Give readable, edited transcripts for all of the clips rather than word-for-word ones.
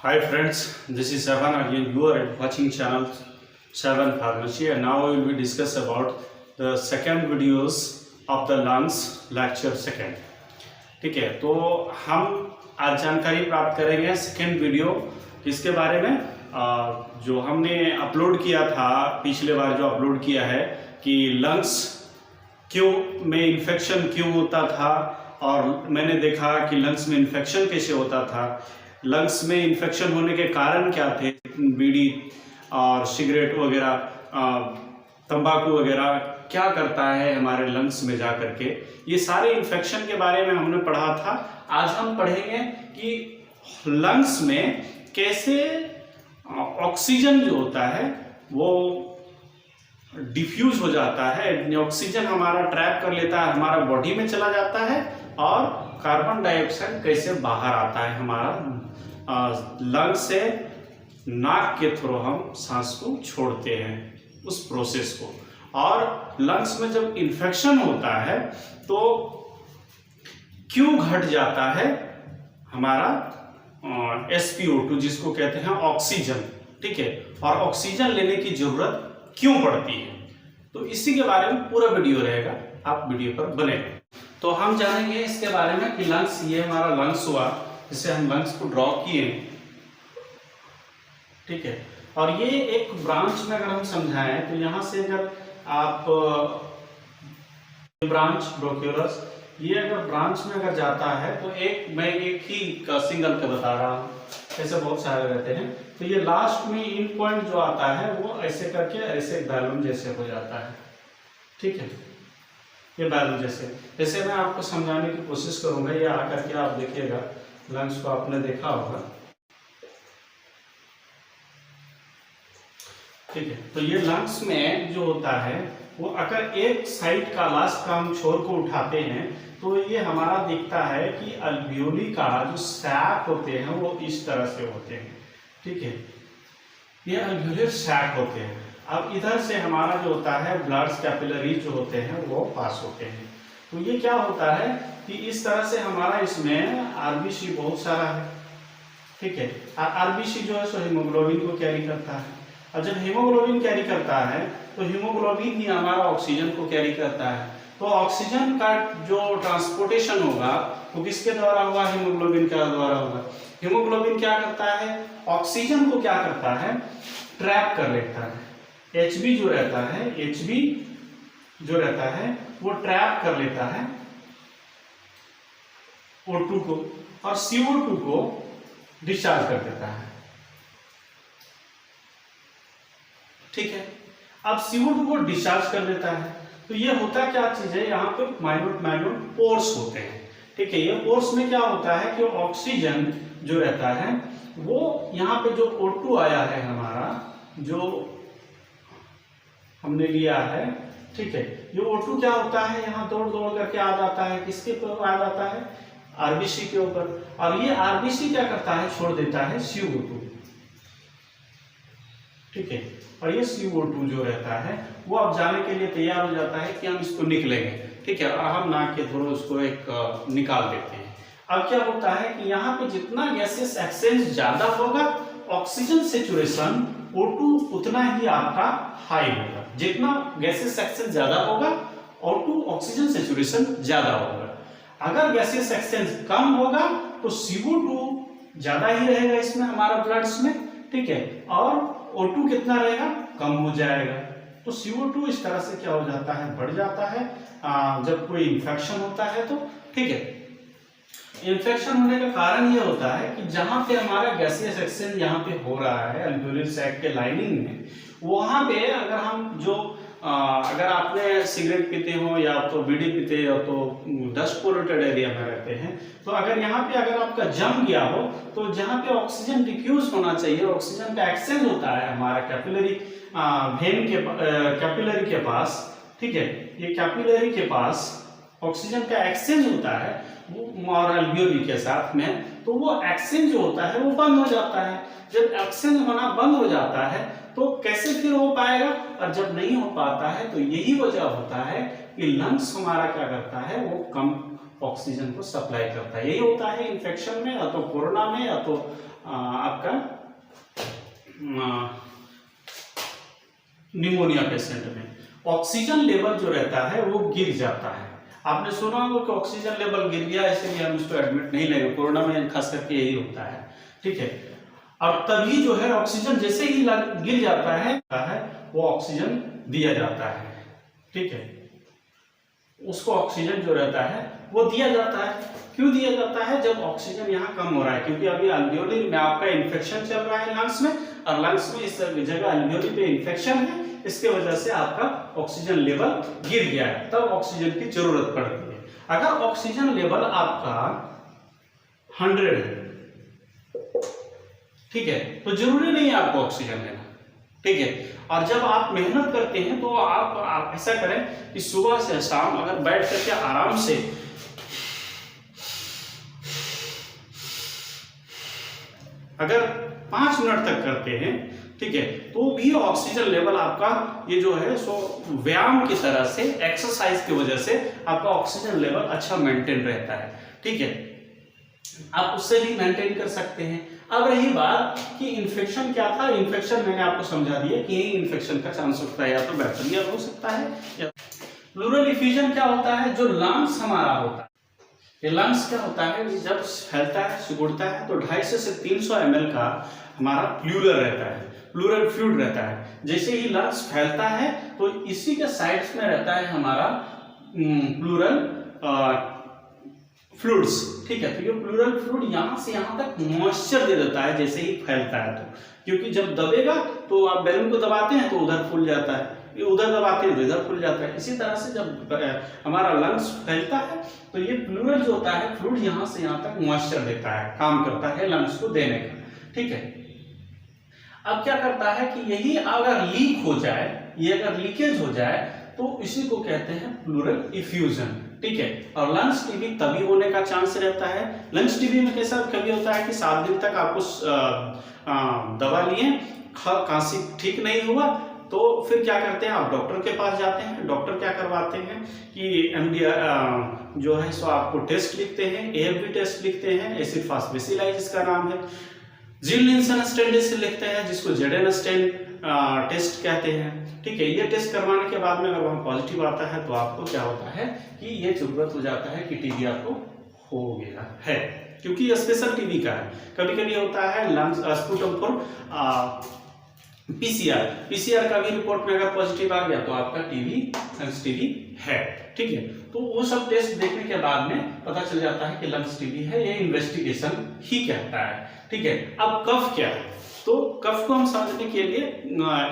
Hi friends, this is Sevan again. You are watching channel Sevan Pharmacy, and now we will be discuss about the second videos of the lungs lecture second. ठीक है, तो हम आज जानकारी प्राप्त करेंगे second video इसके बारे में जो हमने अपलोड किया था पिछले बार जो अपलोड किया है कि लंग्स क्यों में इन्फेक्शन क्यों होता था, और मैंने देखा कि लंग्स में इन्फेक्शन कैसे होता था, लंग्स में इन्फेक्शन होने के कारण क्या थे, बीड़ी और सिगरेट वगैरह तंबाकू वगैरह क्या करता है हमारे लंग्स में जा करके, ये सारे इन्फेक्शन के बारे में हमने पढ़ा था। आज हम पढ़ेंगे कि लंग्स में कैसे ऑक्सीजन जो होता है वो डिफ्यूज हो जाता है, ऑक्सीजन हमारा ट्रैप कर लेता है, हमारा बॉडी में चला जाता है, और कार्बन डाइऑक्साइड कैसे बाहर आता है हमारा लंग से, नाक के थ्रू हम सांस को छोड़ते हैं उस प्रोसेस को। और लंग्स में जब इन्फेक्शन होता है तो क्यों घट जाता है हमारा SpO2 जिसको कहते हैं ऑक्सीजन, ठीक है, और ऑक्सीजन लेने की जरूरत क्यों पड़ती है, तो इसी के बारे में पूरा वीडियो रहेगा, आप वीडियो पर बने रहें। तो हम जानेंगे इसके बारे में कि लंग्स, ये हमारा लंग्स हुआ, जिससे हम लंग्स को ड्रॉ किए, ठीक है, और ये एक ब्रांच में अगर हम समझाएं तो यहाँ से अगर आप ब्रांच ब्रोंक्यूलस, ये अगर ब्रांच में अगर जाता है तो मैं एक ही सिंगल का बता रहा हूँ, ऐसे बहुत सारे रहते हैं, तो ये लास्ट में इन पॉइंट जो आता है वो ऐसे करके ऐसे बैलून जैसे हो जाता है, ठीक है, ये बैलून जैसे मैं आपको समझाने की कोशिश करूंगा। ये आकर के आप देखिएगा, लंग्स को आपने देखा होगा, ठीक है, तो ये लंग्स में जो होता है वो अगर एक साइड का लास्ट का हम छोर को उठाते हैं तो ये हमारा दिखता है कि अल्वियोली का जो सैक होते हैं वो इस तरह से होते हैं, ठीक है, ये अल्वियोलर सैक होते हैं। अब इधर से हमारा जो होता है ब्लड कैपिलरी जो होते हैं वो पास होते हैं, तो ये क्या होता है कि इस तरह से हमारा इसमें आरबीसी बहुत सारा है, ठीक है, आरबीसी जो है सो हीमोग्लोबिन को कैरी करता है, और जब हीमोग्लोबिन कैरी करता है तो हीमोग्लोबिन ही हमारा ऑक्सीजन को कैरी करता है, तो ऑक्सीजन का जो ट्रांसपोर्टेशन होगा वो किसके द्वारा होगा, हीमोग्लोबिन के द्वारा होगा। हीमोग्लोबिन क्या करता है, ऑक्सीजन को क्या करता है, ट्रैप कर लेता है, HB जो रहता है, HB जो रहता है वो ट्रैप कर लेता है O2 को, और CO2 को डिस्चार्ज कर देता है, ठीक है। अब CO2 को डिस्चार्ज कर देता है तो ये होता क्या चीज है, यहाँ पे माइन्यूट पोर्स होते हैं, ठीक है, ये पोर्स में क्या होता है कि ऑक्सीजन जो रहता है वो यहाँ पे जो O2 आया है हमारा, जो हमने लिया है, ठीक है, ये O2 क्या होता है, यहाँ दौड़ दौड़ करके आ जाता है, किसके ऊपर आ जाता है, आरबीसी के ऊपर, और ये आरबीसी क्या करता है, छोड़ देता है CO2, ठीक है, और ये CO2 जो रहता है वो अब जाने के लिए तैयार हो जाता है कि हम इसको निकलेंगे, ठीक है, और हम नाक के थ्रू उसको एक निकाल देते हैं। अब क्या होता है कि यहाँ पे जितना गैसेस एक्सचेंज ज्यादा होगा, ऑक्सीजन सेचुरेशन O2 उतना ही आपका हाई होगा, जितना गैसेस एक्सचेंज ज्यादा होगा O2 ऑक्सीजन सेचुरेशन ज्यादा होगा। अगर गैसेस एक्सचेंज कम होगा तो CO2 ज्यादा ही रहेगा इसमें हमारा ब्लड्स में, ठीक है, और O2 कितना रहेगा, कम हो जाएगा। तो CO2 इस तरह से क्या हो जाता है, बढ़ जाता है जब कोई इन्फेक्शन होता है तो, ठीक है। इन्फेक्शन होने का कारण ये होता है कि जहां पे हमारा गैसियस एक्सचेंज यहाँ पे हो रहा है अल्वियोलर सैक के लाइनिंग में, वहां पे अगर हम जो अगर आपने सिगरेट पीते हो या तो बीड़ी पीते हो तो डस्ट पोल्यूटेड एरिया में रहते हैं, तो अगर यहाँ पे अगर आपका जम गया हो तो जहाँ पे ऑक्सीजन डिफ्यूज होना चाहिए, ऑक्सीजन का एक्सचेंज होता है हमारा कैपिलरी वेन के कैपिलरी के पास, ठीक है, ये कैपिलरी के पास ऑक्सीजन का एक्सचेंज होता है वो और अल्वियोली के साथ में, तो वो एक्सचेंज जो होता है वो बंद हो जाता है। जब एक्सचेंज होना बंद हो जाता है तो कैसे फिर हो पाएगा, और जब नहीं हो पाता है तो यही वजह होता है कि लंग्स हमारा क्या करता है, वो कम ऑक्सीजन को सप्लाई करता है। यही होता है इन्फेक्शन में, या तो कोरोना में, या तो आपका निमोनिया पेशेंट में ऑक्सीजन लेवल जो रहता है वो गिर जाता है। आपने सुना होगा कि ऑक्सीजन लेवल गिर गया इसलिए हम इसको एडमिट नहीं लेंगे, कोरोना में खास करके यही होता है, ठीक है। और तभी जो है ऑक्सीजन जैसे ही गिर जाता है वो ऑक्सीजन दिया जाता है, ठीक है। उसको ऑक्सीजन जो रहता है वो दिया जाता है। क्यों दिया जाता है? जब ऑक्सीजन यहाँ कम हो रहा है, क्योंकि अभी अल्वियोली में आपका इन्फेक्शन चल रहा है लंग्स में, और लंग्स में इस जगह अल्वियोली पे इन्फेक्शन है, इसके वजह से आपका ऑक्सीजन लेवल गिर गया है, तब ऑक्सीजन की जरूरत पड़ती है। अगर ऑक्सीजन लेवल आपका 100 है, ठीक है, तो जरूरी नहीं है आपको ऑक्सीजन लेना, ठीक है। और जब आप मेहनत करते हैं तो आप ऐसा करें कि सुबह से शाम अगर बैठ करके आराम से अगर 5 मिनट तक करते हैं, ठीक है, तो भी ऑक्सीजन लेवल आपका ये जो है सो व्यायाम की तरह से, एक्सरसाइज की वजह से आपका ऑक्सीजन लेवल अच्छा मेंटेन रहता है, ठीक है। आप उससे भी मेंटेन कर सकते हैं। अब रही बात कि इन्फेक्शन क्या था, इन्फेक्शन मैंने आपको समझा दिया कि यही इन्फेक्शन का चांस होता है, या तो बैक्टीरिया हो सकता है या प्लूरल इफ्यूजन क्या होता है, जो लंग्स हमारा होता है, ये लंग्स क्या होता है, जब फैलता है, सिकुड़ता है, तो 250 से 300 ml का हमारा प्लूरल रहता है, प्लूरल फ्लूइड रहता है। जैसे ही लंग्स फैलता है तो इसी के साइड्स में रहता है हमारा प्लूरल फ्लूइड्स, ठीक है। तो ये प्लूरल फ्लूइड यहाँ से यहाँ तक मॉइस्चर दे देता है जैसे ही फैलता है, तो क्योंकि जब दबेगा तो आप बैलून को दबाते हैं तो उधर फूल जाता है, ये उधर दबाते हैं तो इधर फूल जाता है। इसी तरह से जब हमारा लंग्स फैलता है तो ये प्लूरल जो होता है फ्लूइड यहाँ से यहाँ तक मॉइस्चर देता है, काम करता है लंग्स को देने का, ठीक है। अब क्या करता है कि यही अगर लीक हो जाए, ये अगर लीकेज हो जाए तो इसी को कहते हैं प्लूरल इफ्यूजन, ठीक है। और लंग्स टीबी तभी होने का चांस रहता है। लंग्स टीबी में कैसा कभी होता है कि 7 दिन तक आपको दवा लिए, खांसी ठीक नहीं हुआ, तो फिर क्या करते हैं, आप डॉक्टर के पास जाते हैं। डॉक्टर क्या करवाते हैं कि MDR जो है सो आपको टेस्ट लिखते हैं, AFB टेस्ट लिखते हैं, एसिड फास्फेसिलाइज इसका नाम है, जिल्लिंसन स्टेन लिखते हैं जिसको जेडन स्टेन टेस्ट कहते हैं, ठीक है। ये टेस्ट करवाने के बाद में अगर वहाँ पॉजिटिव आता है तो आपको क्या होता है कि ये जरूरत हो जाता है कि टीबी आपको हो गया है, क्योंकि ये स्पेशल टीबी का है। कभी कभी होता है लंग्स स्पुटम फॉर पीसीआर का भी रिपोर्ट में अगर पॉजिटिव आ गया तो आपका लंग्स टीबी है, ठीक है। तो वो सब टेस्ट देखने के बाद में पता चल जाता है कि लंग्स टीबी है, ये इन्वेस्टिगेशन ही कहता है, ठीक है। अब कफ क्या है, तो कफ को हम समझने के लिए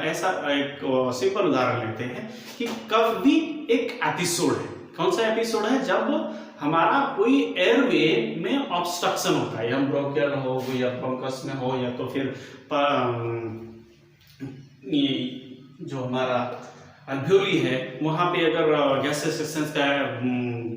ऐसा एक सिंपल उदाहरण लेते हैं कि कफ भी एक एपिसोड है। कौन सा एपिसोड है? जब हमारा कोई एयरवे में ऑब्स्ट्रक्शन होता है, या ब्रोंकियल हो या ब्रोंकस में हो, या तो फिर जो हमारा अल्वियोली है वहाँ पे अगर गैसेशन का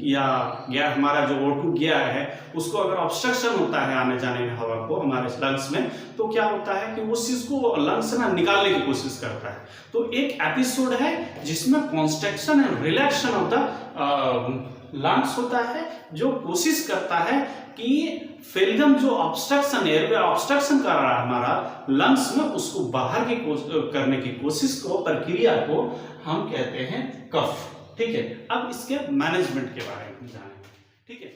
या हमारा जो O2 गया है उसको अगर ऑब्स्ट्रक्शन होता है आने जाने में हवा को हमारे लंग्स में, तो क्या होता है कि उस चीज को लंग्स ना निकालने की कोशिश करता है। तो एक एपिसोड है जिसमें construction and रिलैक्शन of the lungs होता है, जो कोशिश करता है कि फेलगम जो ऑब्स्ट्रक्शन एयरवे ऑब्स्ट्रक्शन कर रहा है हमारा लंग्स में, उसको बाहर की करने की कोशिश को, प्रक्रिया को हम कहते हैं कफ, ठीक है। अब इसके मैनेजमेंट के बारे में जानें, ठीक है।